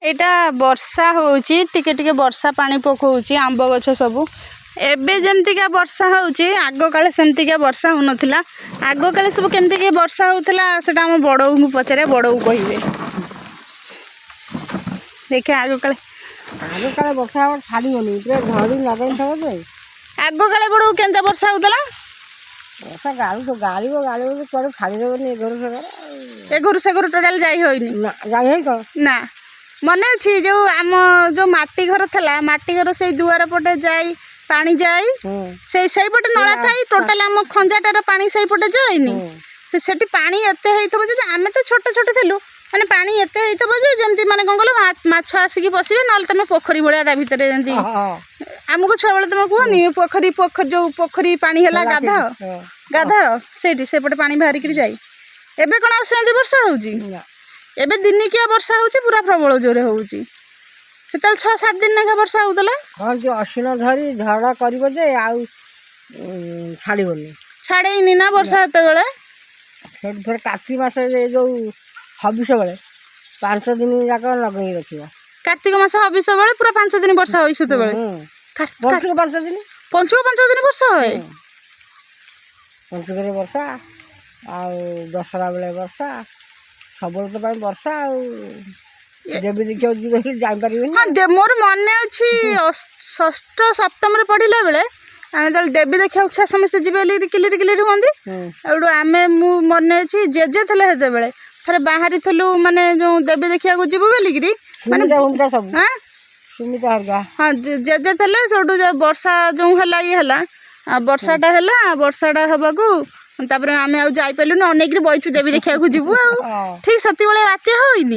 एटा वर्षा होउची टिके टिके वर्षा पानी पकोउची आंब गछ सब एबे जेमतिका वर्षा होउची आगो काले सेमतिका वर्षा हो नथिला आगो काले सब केमतिका वर्षा होउथला सेटा हम बड़ऊ को पचारे बड़ऊ कहिबे देखे आगो काले वर्षा छाड़ी गनी पूरा घड़ी लागन थबो बे आगो काले बड़ऊ केनता वर्षा होउतला वर्षा गाड़ी को छाड़ी देबनी घर से घर टोटल जाई होइनी ना जाई होई को ना मने अछि जो आम जो माटी घर थला माटी घर से दुआर पटे जाई पानी जाई से पटे नळा थाई टोटल आम खंजाटार पानी से पटे जाईनी से सेठी पानी एते हेइथबो जे आमे तो छोटे छोटे थिलु माने पानी एते हेइथबो जे जेमति माने कोन गलो माछ आसी बसिबे नल तमे पोखरी भलिया दा भितरे जेमति आमको छुआ बेले तुम कहनी पोखरी पानी है गाधा से सेपटे पानी बाहर कर जाए एबे कौन आसे वर्षा होउची एबे दिनिकिया वर्षा होउची पूरा प्रबल जोरे होउची सेतल 6-7 दिन ना वर्षा होउतला हां जो असिन धरी झड़ा करिवो जे आ छाड़ेनी ना वर्षा हेते बेले फिर कार्तिक मास जो हबिस बेले 5 दिन जाक लगई रखिबो कार्तिक मास हबिस बेले पूरा 5 दिन वर्षा होई सेते बेले पंचुक 5 दिन वर्षा होए पंचुक वर्षा आ दशहरा बेले वर्षा सबल तो भाई वर्षा देवी देखियो जी जाई परिबे हां मोर मने अछि 6ठ सप्तम रे पढिला बेले आमे तल देवी देखियो छा समस्त जिबेली किलिर होंदी एडो आमे मु मने अछि जेजे थले हेते बेले थरे बाहरी थलु माने जो देवी देखिया को जिबो बेलिगिरी माने हुंदा सब हां सुमिता हरगा हां जेजे थले सोडू वर्षा जो हला ये हला वर्षाटा हबाकू तापर आमे आ जाई पेलु न अनेक रे बइचु देवी देखिया को जिबु आ ठीक सती बेले बात्या होइनी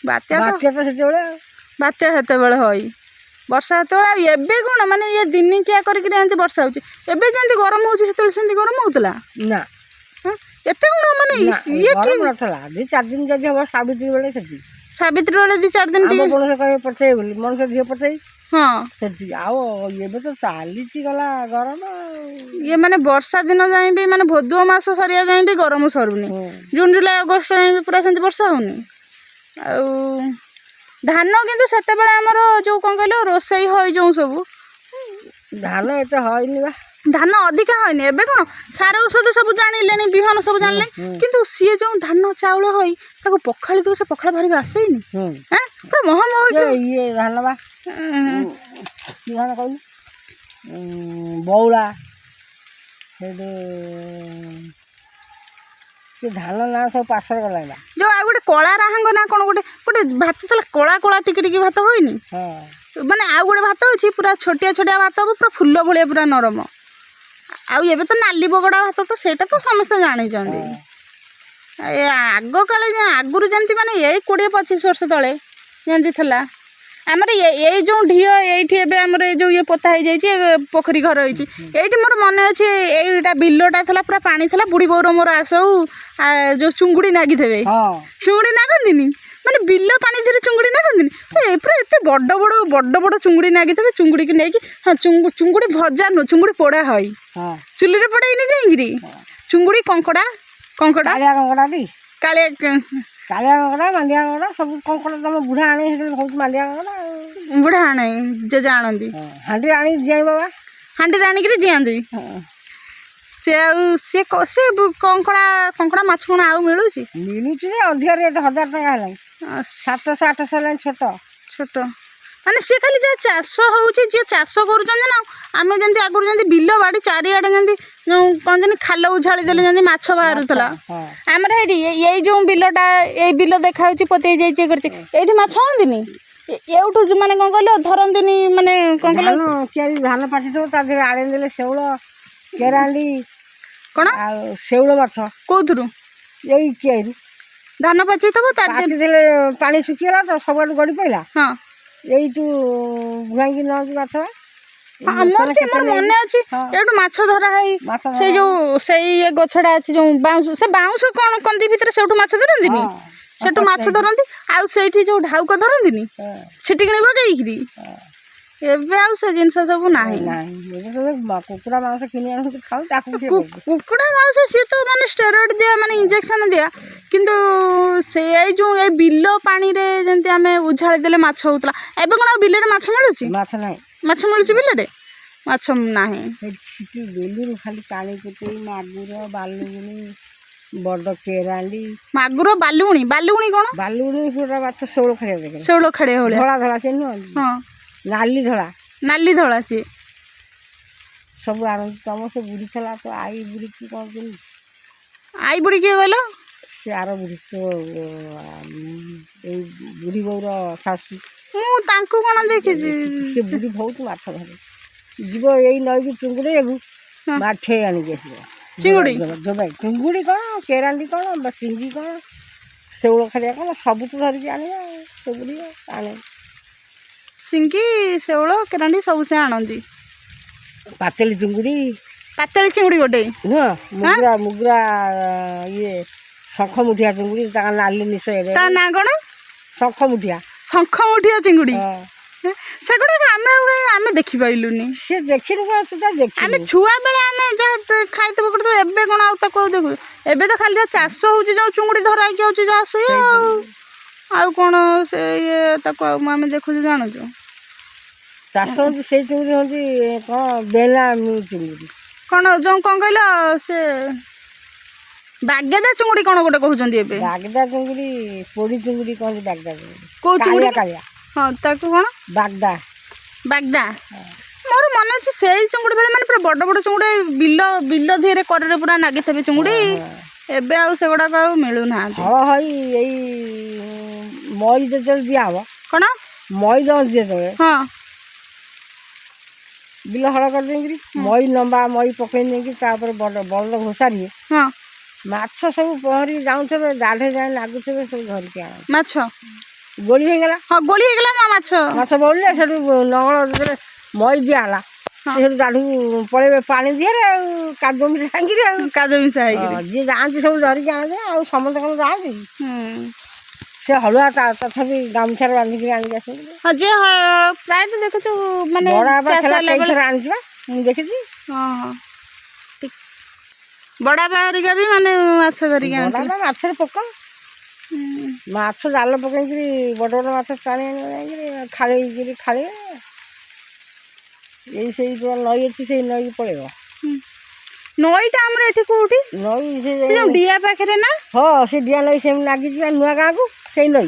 बात्या तो सती बेले बात्या हेते बेले होई वर्षा हेते बेले एबे कोन माने ये दिन किया करि कि एंती वर्षा होची एबे जेंती गरम होची सेते सेंती गरम होतला ना एते कोन माने ये की नथला 2-4 दिन जदी हो सावित्री बेले सती सावित्री बेले 2-4 दिन टी बोले कहे पठे बोली मन से दिए पठे हां सती आओ ये बे तो चालीची गला गरम ये माने वर्षा दिन जाई भी माने भदुआ मास सरिया जाई भी गरम सरुनी जून जुलाई अगस्त जाई भी पूरा सेंती वर्षा होनी आ धान किंतु सेते बेले हमरो जो कोन कहलो रोसई होई जो सब धान एते होइनी बा धान अधिका होइनी एबे कोन सार औषध सब जानिलेनी बिहन सब जानले किंतु सी जो धान चावल होई ताको पखाली दो से पखाला भारी आसेनी हैं पूरा मोह मोह ये धान बा की धान कहली बौला धान ना सब पासर गला जो आ गोटे कला राहांग ना कोन गोटे भात तला कला कला टिके टिके भात होइनी माने आ गोटे भात होची पूरा छोटिया छोटिया भात हो पूरा फुल्लो भलिया पूरा नरम आ एबे तो नाली बगड़ा भात तो सेटा तो समस्त जानि जंदी ए आगो काले जे आगुरु जंती माने ए 20-25 वर्ष तळे जंती थला हमर ये जो ढियो एठी एबे हमर जो ये पोता हो जाई पोखरी घर होई एठी मोर मने अछि एटा बिल्लोटा थला पूरा पानी थला बुढ़ी बोर मोर आसौ जो चुंगुड़ी नागी थेबे चुंगुड़ी नागंदिनी माने बिल्लो पानी धीरे चुंगुड़ी नागंदिनी ए पूरा एते बड़ चुंगुड़ी नागी थेबे चुंगुड़ी के नेकी हां चुंगुड़ी भजा नो चुंगुड़ी पोड़ा होई चुली रे पड़ाई नि जाईगिरी चुंगुड़ी कंकड़ा कालिया कंकड़ा भी कालिया कंकड़ा मांडिया कंकड़ा सब कंकड़ा तम बुढ़ा आने बहुत मांडिया कंकड़ा बुढ़ा आने जे जानंदी हांडी आनी जाई बाबा हांडी रानी के जियांदी से कंकड़ा माछ कोन आउ मिलुची रे अधिक रेट 1000 टका हलाई 700-800 हलाई छोट माने से खाली जे चाष होउची जे चाष करूचन ना आमे जंती आगुर जंती बिल्लो बाड़ी चारि आडे जंती कोन जनी खाल उझाली देले जंती माछ बाहरुतला हमर हेडी एई जो बिल्लोटा एई बिल्लो देखा होची पते जाई करची एठी माछ होंदिनी एउठु माने कोन कहलो धरंदिनी माने कोन कहलो केरी धान पाटी तो ता धरे आडे देले सेउळ केरांडी कोन आ सेउळ माछ कोथुरु एई केरी धान पाची तबो ता देले पानी सुकिला तो सबड गडी पइला हां एई तू भांगी न माछ मोर से मोर मने अछि एठु माछ धरा है से जो सेई गछडा अछि जो बाउंस कोन कंदी भितर सेठु माछ धरंदिनी सेठु माछ धरंदी आ सेठी जो ढाउक धरंदिनी छिटिकणी बगैखिरी ଏବେ ଆଉ ସେ ଜିନିଷ ସବୁ ନାହିଁ। ନାହିଁ ଏବେ ସବୁ କୁକୁଡ଼ା ମାଂସ କିଣି ଆଣୁଛନ୍ତି ଖାଉ ତାକୁ କିଏ କରୁଛି? କୁକୁଡ଼ା ମାଂସ ସିଏ ତ ମାନେ ଷ୍ଟେରଏଡ୍ ଦିଆ ମାନେ ଇଞ୍ଜେକ୍ସନ୍ ଦିଆ, କିନ୍ତୁ ସେ ଏଇ ଯେଉଁ ଏଇ ବିଲ ପାଣିରେ ଯେମିତି ଆମେ ଉଝାଳି ଦେଲେ ମାଛ ହେଉଥିଲା, ଏବେ କ'ଣ ଆଉ ବିଲରେ ମାଛ ମିଳୁଛି? ମାଛ ନାହିଁ। ମାଛ ମିଳୁଛି ବିଲରେ? ମାଛ ନାହିଁ। ସେଠି ବିଲରୁ ଖାଲି ପାଣି ପୋତେଇ ମାଗୁର ବାଲୁଗୁଣି ବଡ଼ କେରାଣ୍ଡି। ମାଗୁର ବାଲୁଗୁଣି? ବାଲୁଗୁଣି କ'ଣ? ବାଲୁଗୁଣି ପୁରା ମାଛ ଶେଉଳ ଖାଡ଼ିଆ ଦେଖେ, ଶେଉଳ ଖାଡ଼ିଆ ଭଳିଆ ଧଳା ଧଳା ସେ ନୁହଁ? ହଁ, ନାଲି ଧଳା। ନାଲି ଧଳା ସିଏ ସବୁ ଆଣନ୍ତି। ତମ ସେ ବୁଢ଼ୀ ଥିଲା ତ ଆଈ ବୁଢ଼ୀ କି କ'ଣ କେମିତି? ଆଈ ବୁଢ଼ୀ କିଏ କହିଲ? ସେ ଆର ବୁଢ଼ୀ ତ ଏଇ ବୁଢ଼ୀ ବୋଉର ଶାଶୁ। ମୁଁ ତାଙ୍କୁ କ'ଣ ଦେଖିଛି? ସେ ବୁଢ଼ୀ ବହୁତ ମାଛ ଧରେ। ଯିବ ଏଇ ନଈକି ଚୁଙ୍ଗୁଡ଼ି ମାଠେ ଆଣିକି ଆସିବ। ଚିଙ୍ଗୁଡ଼ି? ଚୁଙ୍ଗୁଡ଼ି କ'ଣ, କେରାଣ୍ଡି କ'ଣ, ଚିଙ୍ଗି କ'ଣ, ଶେଉଳ ଖାଡ଼ିଆ କ'ଣ, ସବୁ ତ ଧରିକି ଆଣିବ। ସେ ବୁଢ଼ୀ ଆଣେ ସିଙ୍ଗି ଶେଉଳ କେରାଣ୍ଡି ସବୁ ସେ ଆଣନ୍ତି। ପାତେଲି ଚିଙ୍ଗୁଡ଼ି। ପାତେଳି ଚିଙ୍ଗୁଡ଼ି ଗୋଟେ ନୁହଁ, ମୁଗୁରା ମୁଗୁରା ଇଏ ଶଙ୍ଖ ମୁଠିଆ ଚିଙ୍ଗୁଡ଼ି, ତାଙ୍କ ନାଲି ନିଶ। ତା ନାଁ କ'ଣ? ଶଙ୍ଖ ମୁଠିଆ। ଶଙ୍ଖ ମୁଠିଆ ଚିଙ୍ଗୁଡ଼ି? ସେଗୁଡ଼ାକ ଆମେ ଦେଖିପାରିଲୁନି। ସେ ଦେଖିନୁ କ'ଣ? ତୁ ତା ଦେଖି ଆମେ ଛୁଆ ବେଳେ ଆମେ ଯାହା ଖାଇଥିବୁ କରୁଥିବୁ, ଏବେ କ'ଣ ଆଉ ତାକୁ ଆଉ ଦେଖୁ? ଏବେ ତ ଖାଲି ଯାହା ଚାଷ ହେଉଛି, ଯେଉଁ ଚୁଙ୍ଗୁଡ଼ି ଧରା ହେଇକି ହେଉଛି ଯାହା ସେଇଆ ଆଉ କ'ଣ ସେ ଇଏ ତାକୁ ଆଉ ଆମେ ଦେଖୁଛୁ ଜାଣୁଛୁ? ଚାଷ ହେଉଛି ସେଇ ଚିଙ୍ଗୁଡ଼ି ହେଉଛି କ'ଣ ବେଲା ଚିଙ୍ଗୁଡ଼ି। କ'ଣ ଯେଉଁ କ'ଣ କହିଲ ସେ ବାଗେଦା ଚିଙ୍ଗୁଡ଼ି କ'ଣ ଗୋଟେ କହୁଛନ୍ତି ଏବେ? ବାଗଦା ଚିଙ୍ଗୁଡ଼ି, ପୋଡ଼ି ଚିଙ୍ଗୁଡ଼ି କହନ୍ତି ବାଗଦା ଚିଙ୍ଗୁଡ଼ି। କେଉଁ ଚିଙ୍ଗୁଡ଼ି? କାଳିଆ। ହଁ, ତାକୁ କ'ଣ? ବାଗଦା। ବାଗଦା। ମୋର ମନେ ଅଛି ସେଇ ଚିଙ୍ଗୁଡ଼ି ବେଳେ ମାନେ ପୁରା ବଡ଼ ବଡ଼ ଚିଙ୍ଗୁଡ଼ି ବିଲ ଧିଏରେ କରରେ ପୁରା ନାଗିଥିବେ ଚିଙ୍ଗୁଡ଼ି। ଏବେ ଆଉ ସେଗୁଡ଼ାକ ଆଉ ମିଳୁନାହାନ୍ତି। ହଳ ହଇ ଏଇ ମଇ ଯେତେବେଳେ ଦିଆହବ। କ'ଣ? ମଇ ଦଅନ୍ତି ଯେତେବେଳେ। ହଁ, ବିଲ ହଳ କରିଦେଇକିରି ମଇ ଲମ୍ବା ମଇ ପକେଇ ଦେଇକି ତାପରେ ବଳଦ ଘୋଷାରିବେ। ହଁ, ମାଛ ସବୁ ପହଁରି ଯାଉଥିବେ, ଦାଢ଼େ ଯାଏ ଲାଗୁଥିବେ, ସବୁ ଧରିକି ଆଣ ମାଛ। ଗୋଳି ହେଇଗଲା। ହଁ, ଗୋଳି ହେଇଗଲା। ମାଛ ବଳିଲେ ସେଠୁ ଲଙ୍ଗଳ ଯେତେବେଳେ ମଇ ଦିଆହେଲା, ସେଠୁ ଦାଢ଼ୁ ପଳେଇବେ ପାଣି ଦିହରେ ଆଉ କାଦୁଅ ମିଶା ହେଇକିରି ଆଉ କାଦୁଅ ମିଶା ହେଇକିରି ଯିଏ ଯାଆନ୍ତି ସବୁ ଧରିକି ଆଣନ୍ତି। ଆଉ ସମସ୍ତେ କ'ଣ ଯାଆନ୍ତି? ସେ ହଳୁଆ ତଥାପି ଗାମୁଛାରେ ବାନ୍ଧିକି ଆଣିକି ଆସନ୍ତି। ହଁ, ଯିଏ ପ୍ରାୟତଃ ଦେଖୁଛୁ ମାନେ ବଡ଼ ବାପା ଆଣିଛି ବା, ମୁଁ ଦେଖିଛି। ହଁ, ବଡ଼ ବାପା ହେରିକା ବି ମାନେ ମାଛ ଧରିକି ଆଣନ୍ତି। ମାଛରେ ପୋକ, ମାଛ ଜାଲ ପକେଇକିରି ବଡ଼ ବଡ଼ ମାଛ ଟାଣି ଆଣିବ ଯାଇକିରି ଖାଳେଇକିରି ଖାଳିବେ। ଏଇ ସେଇ ନଈ ଅଛି, ସେଇ ନଈକି ପଳେଇବ। ନଈଟା ଆମର ଏଠି କୋଉଠି? ନଈ ସେ ଯେଉଁ ଡିଆ ପାଖରେ ନା? ହଁ, ସେ ଡିଆ ନଈ ସେମିତି ଲାଗିଯିବା ନୂଆ ଗାଁକୁ। ସେଇ ନଈ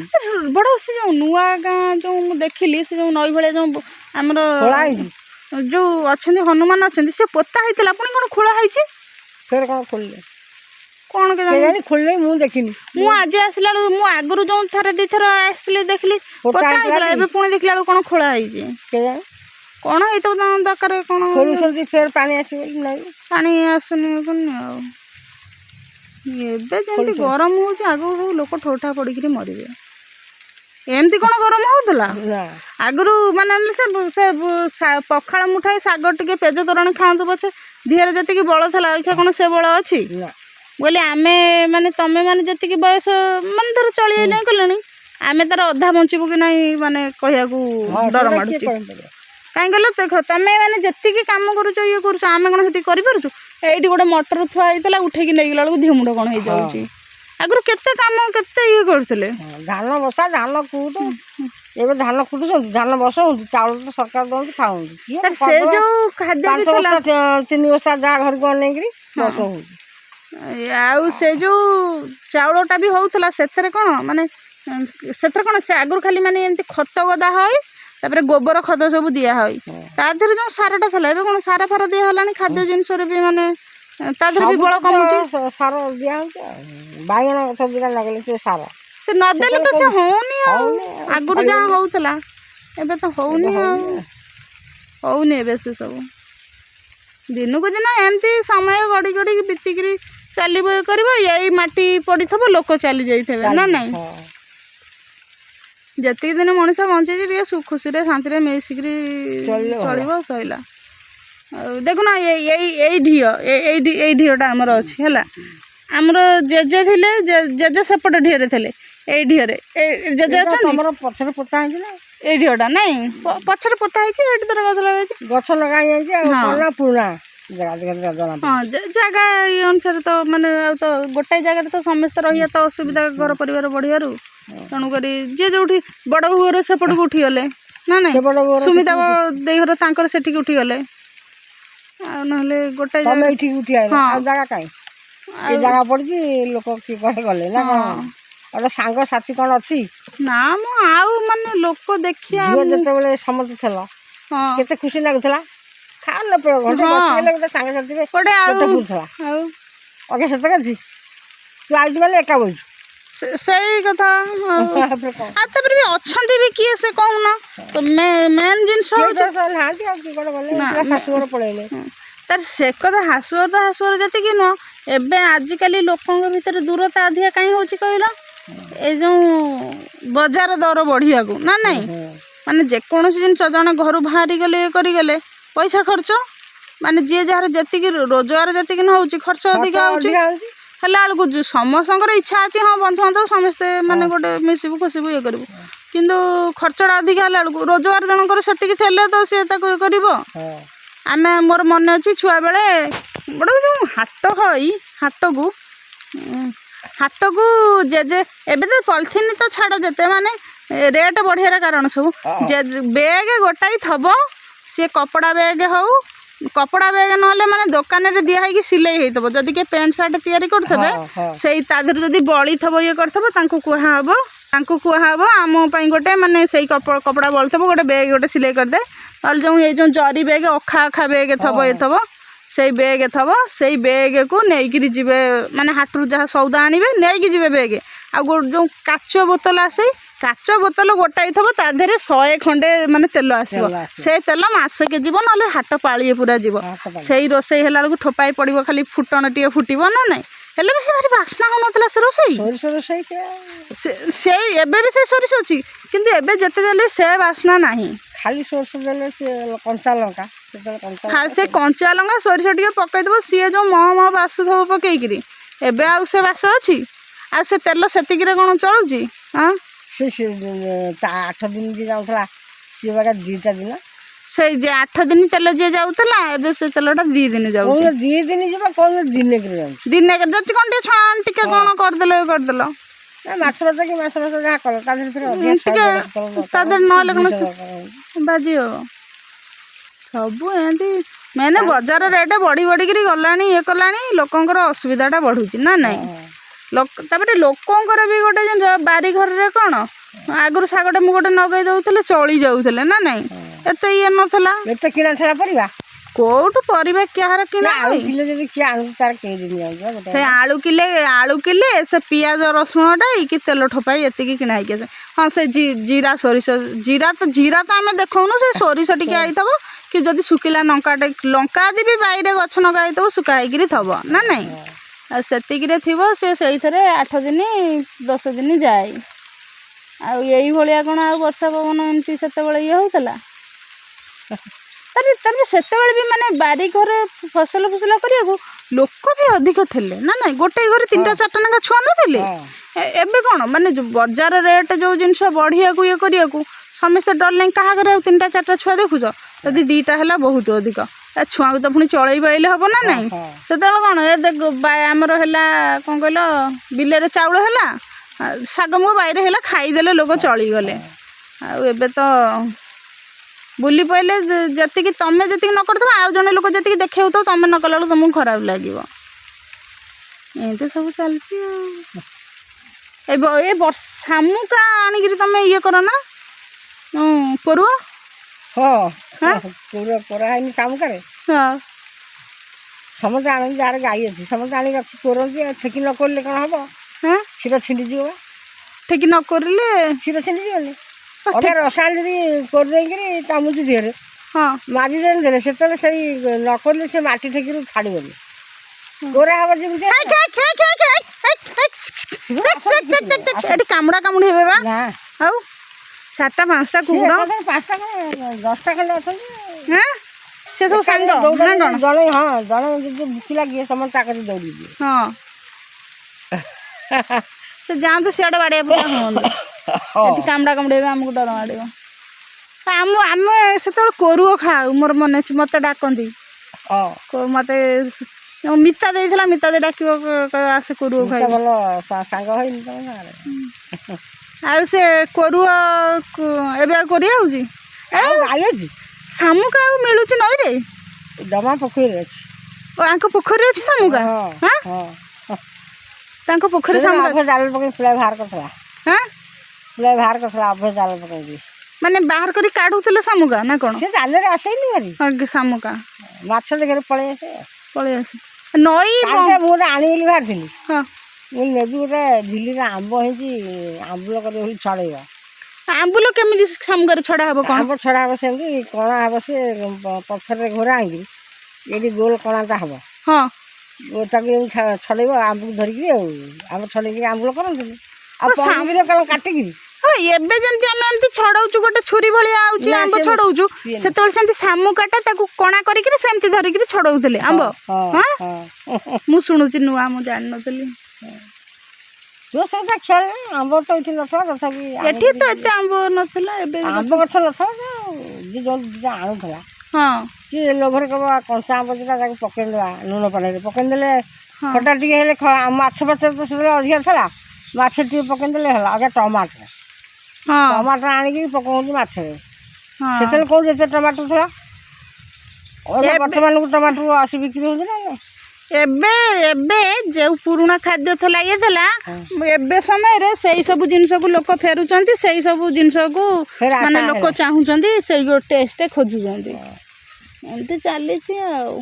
ବଡ଼ ସେ ଯେଉଁ ନୂଆ ଗାଁ ଯେଉଁ ମୁଁ ଦେଖିଲି, ସେ ଯେଉଁ ନଈ ଭଳିଆ ଯେଉଁ ଆମର ଯେଉଁ ଅଛନ୍ତି ହନୁମାନ ଅଛନ୍ତି, ସେ ପୋତା ହେଇଥିଲା, ପୁଣି କ'ଣ ଖୋଳା ହେଇଛି? ଫେର କ'ଣ ଖୋଳିଲେ କ'ଣ କେଜାଣି ଖୋଳିଲେ ମୁଁ ଦେଖିନି। ମୁଁ ଆଜି ଆସିଲା ବେଳକୁ, ମୁଁ ଆଗରୁ ଯେଉଁ ଥରେ ଦୁଇଥର ଆସିଥିଲି ଦେଖିଲି ପୋତା ହେଇଥିଲା, ଏବେ ପୁଣି ଦେଖିଲା ବେଳକୁ କ'ଣ ଖୋଳା ହେଇଛି କେଜାଣି? କ'ଣ ହେଇଥିବ ତାଙ୍କ ଦରକାର? କ'ଣ ଖୋଳୁଛନ୍ତି, ଫେର ପାଣି ଆସିବ ନଈ, ପାଣି ଆସୁନି ଆଉ। ଏବେ ଯେମିତି ଗରମ ହେଉଛି, ଆଗକୁ ସବୁ ଲୋକ ଠୋଠା ପଡ଼ିକିରି ମରିବେ। ଏମିତି କ'ଣ ଗରମ ହେଉଥିଲା ଆଗରୁ? ମାନେ ସେ ପଖାଳ ମୁଠାଏ ଶାଗ ଟିକେ ପେଜ ତୋରାଣି ଖାଆନ୍ତୁ ପଛେ ଦେହରେ ଯେତିକି ବଳ ଥିଲା, ଅଇକ୍ଷା କ'ଣ ସେ ବଳ ଅଛି? ବୋଇଲେ ଆମେ ମାନେ ତମେ ମାନେ ଯେତିକି ବୟସ ମାନେ ଧର ଚଳି ଆଇଲେଣି କଲେଣି, ଆମେ ତାର ଅଧା ବଞ୍ଚିବୁ କି ନାହିଁ ମାନେ କହିବାକୁ ଡର ମାଡ଼ୁଛି। କାହିଁ କହିଲ, ଦେଖ ତମେ ମାନେ ଯେତିକି କାମ କରୁଛ ଇଏ କରୁଛ, ଆମେ କ'ଣ ସେତିକି କରିପାରୁଛୁ? ଏଇଠି ଗୋଟେ ମଟର ଥୁଆ ହେଇଥିଲା, ଉଠେଇକି ନେଇଗଲା ବେଳକୁ ଦେହ ମୁଣ୍ଡ କ'ଣ ହେଇଯାଉଛି। ଆଗରୁ କେତେ କାମ କେତେ ଇଏ କରୁଥିଲେ। ଧାନ ବସା, ଧାନ କୁଟ, ଏବେ ଧାନ କୁଟୁଛନ୍ତି, ଧାନ ବସଉଛନ୍ତି, ଚାଉଳ ତ ସରକାର ଦଉଛି, ଖାଉଛନ୍ତି। ସେ ଯେଉଁ ଖାଦ୍ୟ 3 ବସ୍ତା ଯାହା ଘରକୁ ଅନେଇକିରି ବସଉଛନ୍ତି। ଆଉ ସେ ଯେଉଁ ଚାଉଳଟା ବି ହେଉଥିଲା, ସେଥିରେ କ'ଣ ମାନେ ସେଥିରେ କ'ଣ ଆଗରୁ ଖାଲି ମାନେ ଏମିତି ଖତ ଗଦା ହୁଏ, ତାପରେ ଗୋବର ଖତ ସବୁ ଦିଆ ହୁଏ। ତା ଦେହରେ ଯେଉଁ ସାରଟା ଥିଲା, ଏବେ କ'ଣ ସାର ଫାର ଦିଆ ହେଲାଣି ଖାଦ୍ୟ ଜିନିଷରେ ବି, ମାନେ ତା ଦେହରେ ବି ବଳ କମୁଛି। ସାର ଦିଆହେଉଛି। ବାଇଗଣ ଗଛ ଦିଟା ଲଗେଇଲେ ସେ ସାର, ସେ ନଦେଲେ ତ ସେ ହେଉନି ଆଉ। ଆଗରୁ ଯାହା ହେଉଥିଲା ଏବେ ତ ହେଉନି ଆଉ, ହେଉନି ଏବେ ସେ ସବୁ। ଦିନକୁ ଦିନ ଏମିତି ସମୟ ଗଡ଼ି ଗଡ଼ିକି ବିତିକିରି ଚାଲିବ, ଇଏ କରିବ। ଏଇ ମାଟି ପଡ଼ିଥିବ, ଲୋକ ଚାଲି ଯାଇଥିବେ ନା ନାଇଁ? ଯେତିକି ଦିନ ମଣିଷ ବଞ୍ଚିଛି ଟିକେ ଖୁସିରେ ଶାନ୍ତିରେ ମିଶିକିରି ଚଳିବ, ସଇଲା। ଆଉ ଦେଖୁନ ଏଇ ଢିଅଟା ଆମର ଅଛି ହେଲା। ଆମର ଜେଜେ ଥିଲେ, ଜେଜେ ସେପଟ ଢିଅରେ ଥିଲେ, ଏଇ ଢିଅରେ ଜେଜେ ଅଛନ୍ତି ତମର ପଛରେ ପୋତା ହେଇଛି ନା ଏଇ ଢିଅଟା ନାଇଁ ପଛରେ ପୋତା ହେଇଛି ଏଇଠି ତୋର ଗଛ ଲଗାଇଛି ଗଛ ଲଗା ହେଇଯାଇଛି ଆଉ ହଁ। କଣ ପୁରୁଣା ଜଣା ହଁ ଜାଗା ଇଏ ଅନୁସାରେ ତ ମାନେ ଆଉ ତ ଗୋଟାଏ ଜାଗାରେ ତ ସମସ୍ତେ ରହିବା ତ ଅସୁବିଧା ଘର ପରିବାର ବଢ଼ିବାରୁ ତେଣୁକରି ଯିଏ ଯୋଉଠି ବଡ଼ ବୋହୂ ଘର ସେପଟକୁ ଉଠିଗଲେ ନା ନାଇଁ ସୁମିତା ଦେଇ ଘର ତାଙ୍କର ସେଠିକି ଉଠିଗଲେ ଆଉ ନହେଲେ ଗୋଟାଏ ତମେ ଜାଗା ଏଇଠିକି ଉଠି ଆଇଲ ଆଉ ଜାଗା କାଇଁ ଏ ଜାଗା ପଡ଼ିଛି ଲୋକ କିଏ କୁଆଡ଼େ ଗଲେ ନା କଣ ଗୋଟେ ସାଙ୍ଗସାଥି କ'ଣ ଅଛି ନା ମୁଁ ଆଉ ମାନେ ଲୋକ ଦେଖିବା ଝିଅ ଯେତେବେଳେ ସମସ୍ତେ ଥିଲ ହଁ କେତେ ଖୁସି ଲାଗୁଥିଲା ଖାଅ ନ ପିଅ ଘଣ୍ଟେ ବସିଗଲେ ଗୋଟେ ସାଙ୍ଗସାଥିରେ ଗୋଟେ ଆଉ ପେଟ ପୁରୁଥିଲା ଆଉ ଅଗେ ସେତକ ଅଛି ତୁ ଆଇଛୁ ମାନେ ଏକା ବଇଛୁ ସେଇ କଥା ଆଉ ତାପରେ ବି ଅଛନ୍ତି ବି କିଏ ସେ କହୁନ ମେନ୍ ଜିନିଷ ହଉଛି ନାହାନ୍ତି ଆଉ କିଏ କୁଆଡ଼େ ଗଲେ ଶାଶୁଘର ପଳେଇଲେ ତାର ସେ କଥା ଶାଶୁଘର ତ ଶାଶୁଘର ଯେତିକି ନୁହଁ ଏବେ ଆଜିକାଲି ଲୋକଙ୍କ ଭିତରେ ଦୂରତା ଅଧିକା କାହିଁ ହେଉଛି କହିଲ ଏଇ ଯେଉଁ ବଜାର ଦର ବଢ଼ିବାକୁ ନା ନାଇଁ ମାନେ ଯେକୌଣସି ଜିନିଷ ଜଣେ ଘରୁ ବାହାରି ଗଲେ ଇଏ କରିଗଲେ ପଇସା ଖର୍ଚ୍ଚ ମାନେ ଯିଏ ଯାହାର ଯେତିକି ରୋଜଗାର ଯେତିକି ନ ହେଉଛି ଖର୍ଚ୍ଚ ଅଧିକା ହେଉଛି ହେଲା ବେଳକୁ ସମସ୍ତଙ୍କର ଇଚ୍ଛା ଅଛି ହଁ ବନ୍ଧୁବାନ୍ଧବ ସମସ୍ତେ ମାନେ ଗୋଟେ ମିଶିବୁ ଖୁସିବୁ ଇଏ କରିବୁ କିନ୍ତୁ ଖର୍ଚ୍ଚଟା ଅଧିକା ହେଲା ବେଳକୁ ରୋଜଗାର ଜଣଙ୍କର ସେତିକି ଥିଲେ ତ ସିଏ ତାକୁ ଇଏ କରିବ ଆମେ ମୋର ମନେ ଅଛି ଛୁଆବେଳେ ଗୋଟେ ଯେଉଁ ହାଟ ହଇ ହାଟକୁ ଜେଜେ ଏବେ ତ ପଲିଥିନ୍ ତ ଛାଡ଼ ଯେତେ ମାନେ ରେଟ୍ ବଢ଼ିବାର କାରଣ ସବୁ ବେଗ୍ ଗୋଟାଇ ଥବ ସିଏ କପଡ଼ା ବେଗ୍ ହଉ କପଡ଼ା ବେଗ୍ ନହେଲେ ମାନେ ଦୋକାନରେ ଦିଆ ହେଇକି ସିଲେଇ ହେଇଥିବ ଯଦି କିଏ ପ୍ୟାଣ୍ଟ ସାର୍ଟ ତିଆରି କରୁଥିବେ ସେଇ ତା ଦେହରେ ଯଦି ବଳିଥିବ ଇଏ କରିଥିବ ତାଙ୍କୁ କୁହାହବ ଆମ ପାଇଁ ଗୋଟେ ମାନେ ସେଇ କପଡ଼ା ବଳିଥିବ ଗୋଟେ ବେଗ୍ ଗୋଟେ ସିଲେଇ କରିଦେ ନହେଲେ ଯେଉଁ ଏଇ ଯେଉଁ ଜରି ବେଗ୍ ଅଖା ବେଗ୍ ଥବ ଇଏ ଥବ ସେଇ ବେଗ୍ ଥବ ସେଇ ବେଗ୍କୁ ନେଇକିରି ଯିବେ ମାନେ ହାଟରୁ ଯାହା ସଉଦା ଆଣିବେ ନେଇକି ଯିବେ ବେଗ୍ ଆଉ ଯେଉଁ କାଚ ବୋତଲ ଆସେ କାଚ ବୋତଲ ଗୋଟାଇ ଥବ ତା ଦେହରେ 100 ଖଣ୍ଡେ ମାନେ ତେଲ ଆସିବ ସେ ତେଲ ମାସକେ ଯିବ ନହେଲେ ହାଟ ପାଳିଏ ପୁରା ଯିବ ସେଇ ରୋଷେଇ ହେଲା ବେଳକୁ ଠୋପାଇ ପଡ଼ିବ ଖାଲି ଫୁଟଣ ଟିକେ ଫୁଟିବ ନା ନାଇଁ ହେଲେ ବି ସେ ଭାରି ବାସ୍ନା ହେଉନଥିଲା ସେ ରୋଷେଇ ସେଇ ଏବେ ବି ସେଇ ସୋରିଷ ଅଛି କିନ୍ତୁ ଏବେ ଯେତେ ଦେଲେ ସେ ବାସ୍ନା ନାହିଁ ଖାଲି ସୋରିଷ ଦେଲେ ସେ କଞ୍ଚା ଲଙ୍କା ସେ କଞ୍ଚା ଲଙ୍କା ସୋରିଷ ଟିକେ ପକେଇଦେବ ସିଏ ଯେଉଁ ମହ ବାସୁଥିବ ପକେଇକିରି ଏବେ ଆଉ ସେ ବାସ ଅଛି ଆଉ ସେ ତେଲ ସେତିକିରେ କ'ଣ ଚଳୁଛି ହଁ ସେ 8 ଦିନ ଯିଏ ଯାଉଥିଲା ସିଏ ବାକା 2ଟା ଦିନ ସେଇ ଯେ 8 ଦିନ ତେଲ ଯିଏ ଯାଉଥିଲା ଏବେ ସେ ତେଲଟା 2 ଦିନ ଯାଉଛି 2 ଦିନ ଯିବ କ'ଣ ଦିନେକରେ ଯାଉଛି ଦିନେକରେ ଯଦି କ'ଣ ଟିକେ ଛଣା ଟିକେ କ'ଣ କରିଦେଲ ମାଛ କି ମାଛ ଯାହା କଲ ତା ଦେହରେ ଟିକେ ତା ଦେହରେ ନହେଲେ କ'ଣ ବାଜିବ ସବୁ ଏମିତି ମେନ୍ ବଜାର ରେଟ୍ ବଢ଼ିକିରି ଗଲାଣି ଇଏ କଲାଣି ଲୋକଙ୍କର ଅସୁବିଧାଟା ବଢ଼ୁଛି ନା ନାଇଁ ତାପରେ ଲୋକଙ୍କର ବି ଗୋଟେ ଜିନିଷ ବାରିଘରରେ କ'ଣ ଆଗରୁ ଶାଗଟେ ମୁଁ ଗୋଟେ ନଗେଇ ଦେଉଥିଲେ ଚଳି ଯାଉଥିଲେ ନା ନାଇଁ ଏତେ ଇଏ ନଥିଲା ଏତେ କିଣା ଥିଲା ପରିବା କୋଉଠୁ ପରିବା କାହାର କିଣା ସେ ଆଳୁ କିଲେ ସେ ପିଆଜ ରସୁଣଟା କି ତେଲ ଠୋପାଇ ଏତିକି କିଣା ହେଇକି ଆସେ ହଁ ସେ ଜିରା ସୋରିଷ ଜିରା ତ ଆମେ ଦେଖଉନୁ ସେ ସୋରିଷ ଟିକେ ଆଇଥିବ କି ଯଦି ଶୁଖିଲା ଲଙ୍କା ବି ବାଇରେ ଗଛ ଲଗା ହେଇଥିବ ଶୁଖା ହେଇକିରି ଥବ ନା ନାଇଁ ଆଉ ସେତିକିରେ ଥିବ ସେ ସେଇଥିରେ 8 ଦିନ 10 ଦିନ ଯାଏ ଆଉ ଏଇଭଳିଆ କ'ଣ ଆଉ ବର୍ଷା ପବନ ଏମିତି ସେତେବେଳେ ଇଏ ହେଉଥିଲା ତାପରେ ସେତେବେଳେ ବି ମାନେ ବାରି ଘରେ ଫସଲ କରିବାକୁ ଲୋକ ବି ଅଧିକ ଥିଲେ ନା ନାଇଁ ଗୋଟେ ଘରେ 3ଟା 4ଟା ଲେଖା ଛୁଆ ନଥିଲେ ଏବେ କ'ଣ ମାନେ ବଜାର ରେଟ୍ ଯେଉଁ ଜିନିଷ ବଢ଼ିବାକୁ ଇଏ କରିବାକୁ ସମସ୍ତେ ଡରିଲେଣି କାହା ଘରେ ଆଉ 3ଟା 4ଟା ଛୁଆ ଦେଖୁଛ ଯଦି 2ଟା ହେଲା ବହୁତ ଅଧିକ ଛୁଆଙ୍କୁ ତ ପୁଣି ଚଳେଇ ପାଇଲେ ହେବ ନା ନାଇଁ ସେତେବେଳେ କ'ଣ ଆମର ହେଲା କ'ଣ କହିଲ ବିଲରେ ଚାଉଳ ହେଲା ଶାଗ ମୁଗ ବାଇରେ ହେଲା ଖାଇଦେଲେ ଲୋକ ଚଳିଗଲେ ଆଉ ଏବେ ତ ବୁଲି ପଇଲେ ତମେ ଯେତିକି ନ କରିଥିବ ଆଉ ଜଣେ ଲୋକ ଯେତିକି ଦେଖେଉଥିବ ତମେ ନ କଲା ବେଳକୁ ତମକୁ ଖରାପ ଲାଗିବ ଏମିତି ସବୁ ଚାଲିଛି ଆଉ ଶାମୁକା ଆଣିକିରି ତମେ ଇଏ କର ନା ପରୁଆ ପରା ହେଇନି ଶାମୁକାରେ ସମସ୍ତେ ଆଣନ୍ତି ଯାହାର ଗାଈ ଅଛି ସମସ୍ତେ ଆଣି କରନ୍ତି ଠେକି ନ କରିଲେ କ'ଣ ହବ କ୍ଷୀର ଛିଣ୍ଡିଯିବ ଠେକି ନ କରିଲେ କ୍ଷୀର ଛିଣ୍ଡିଯିବନି ରସାୟନ ଯଦି କରିଦେଇକିରି ଚାମୁଚି ଦିହରେ ମାରି ଦେଲେ ସେତେବେଳେ ସେଇ ନ କରିଲେ ସେ ମାଟି ଠେକିରୁ ଛାଡ଼ିବନି ଗୋରା ହବ ଯେମିତି ଏଠି କାମୁଡ଼ା କାମୁଡ଼ି ହେବେ ବା ଆଉ 4ଟା 5ଟା କୁକୁର 5ଟା 10ଟା ଖଣ୍ଡେ ଅଛନ୍ତି ସେ ସବୁ ସାଙ୍ଗ ନା କ'ଣ ଜଣେ ଜଣେ ଯଦି ଭୁକି ଲାଗିବେ ସମସ୍ତେ ତାକରେ ଦୌଡ଼ିଯିବେ ସେ ଯାଆନ୍ତୁ ସିଆଡ଼େ ବାଡ଼ିଆ ପୁରା ହୁଅନ୍ତୁ ଏଠି କାମୁଡ଼ା କାମୁଡ଼େଇବେ ଆମକୁ ଡର ମାଡ଼ିବ। ଆମେ ସେତେବେଳେ କୋରୁଅ ଖାଉ ମୋର ମନେ ଅଛି ମୋତେ ଡାକନ୍ତି ମୋତେ ମିତା ଦେଇଥିଲା ମିତା ଦେଇ ଡାକିବ ଆସେ କୋରୁଅ ଖାଇ ଭଲ ସାଙ୍ଗ ହେଇନି ତମ ଗାଁରେ। ଆଉ ସେ କୋରୁଅ ଏବେ ଆଉ କରି ହେଉଛି ଅଛି ଶାମୁକା ଆଉ ମିଳୁଛି ନଈରେ ଜମା ପୋଖରୀରେ ଅଛି ଆଙ୍କ ପୋଖରୀ ଅଛି ଶାମୁକା ତାଙ୍କ ପୋଖରୀ ଶାମୁକା ଜାଲ ପକେଇ ଫୁଲା ବାହାର କରିଥିଲା ଫୁଲା ବାହାର କରିଥିଲା ଅଭୟ ଜାଲ ପକେଇକି ମାନେ ବାହାର କରି କାଢୁଥିଲେ ଶାମୁକା ନା କ'ଣ ସେ ଜାଲରେ ଆସେନି ଭାରି ଶାମୁକା ମାଛ ଦେଖରେ ପଳେଇ ଆସେ ନଈ ମୁଁ ଗୋଟେ ଆଣିବି ବୋଲି ବାହାରିଥିଲି ମୁଁ ନେବି ଗୋଟେ ଝିଲିରେ ଆମ୍ବ ହେଇଛି ଆମ୍ବୁଲ କରିବ ବୋଲି ଛଡ଼େଇବା ଆମ୍ବୁଲ କେମିତି ଶାମୁକାରେ ଛଡ଼ା ହେବ କ'ଣ ଆମ୍ବ ଛଡ଼ା ହେବ ସେମିତି କଣା ହେବ ସେ ପଥରରେ ଘୋରା ହେଇକି ଏଠି ଗୋଲ କଣାଟା ହେବ ତାକୁ ଛଡ଼େଇବ ଆମ୍ବକୁ ଧରିକିରି ଆଉ ଆମ୍ବ ଛଡ଼େଇକିରି ଆମ୍ବୁଲ କରନ୍ତୁନି ଆଉ କ'ଣ କାଟିକିରି ଏବେ ଯେମିତି ଆମେ ଏମିତି ଛଡ଼ଉଛୁ ଗୋଟେ ଛୁରୀ ଭଳିଆ ଆଉଛି ଆମ୍ବ ଛଡ଼ଉଛୁ ସେତେବେଳେ ସେମିତି ଶାମୁକାଟା ତାକୁ କଣା କରିକିରି ସେମିତି ଧରିକିରି ଛଡ଼ଉଥିଲେ ଆମ୍ବ ମୁଁ ଶୁଣୁଛି ନୂଆ ମୁଁ ଜାଣିନଥିଲି ଆମ୍ବ ତ ଏଠି ନଥିଲା ତଥାପି ଏଠି ତ ଏତେ ଆମ୍ବ ନଥିଲା ଏବେ ଆମ୍ବ ଗଛ ନଥିଲା ଦିଟା ଆଣୁଥିଲା ସିଏ ଲୋଭରେ କେବଳ କଞ୍ଚା ଆମ୍ବ ଦିଟା ତାକୁ ପକେଇଦେବା ଲୁଣ ପାଣିରେ ପକେଇଦେଲେ ଖଟା ଟିକେ ହେଲେ ମାଛ ଫାଛ ତ ସେତେବେଳେ ଅଧିକା ଥିଲା ମାଛ ଟିକେ ପକେଇଦେଲେ ହେଲା ଆଗେ ଟମାଟର ଆଣିକି ପକାଉଛନ୍ତି ମାଛରେ ସେତେବେଳେ କେଉଁଠି ଏତେ ଟମାଟର ଥିଲା ବର୍ତ୍ତମାନକୁ ଟମାଟର ଆସି ବିକ୍ରି ହେଉଛି ନା ଏବେ ଏବେ ଯେଉଁ ପୁରୁଣା ଖାଦ୍ୟ ଥିଲା ଇଏ ଥିଲା ଏବେ ସମୟରେ ସେଇ ସବୁ ଜିନିଷକୁ ଲୋକ ଫେରୁଛନ୍ତି ସେଇ ସବୁ ଜିନିଷକୁ ମାନେ ଲୋକ ଚାହୁଁଛନ୍ତି ସେଇ ଟେଷ୍ଟ ଖୋଜୁଛନ୍ତି ଏମିତି ଚାଲିଛି ଆଉ।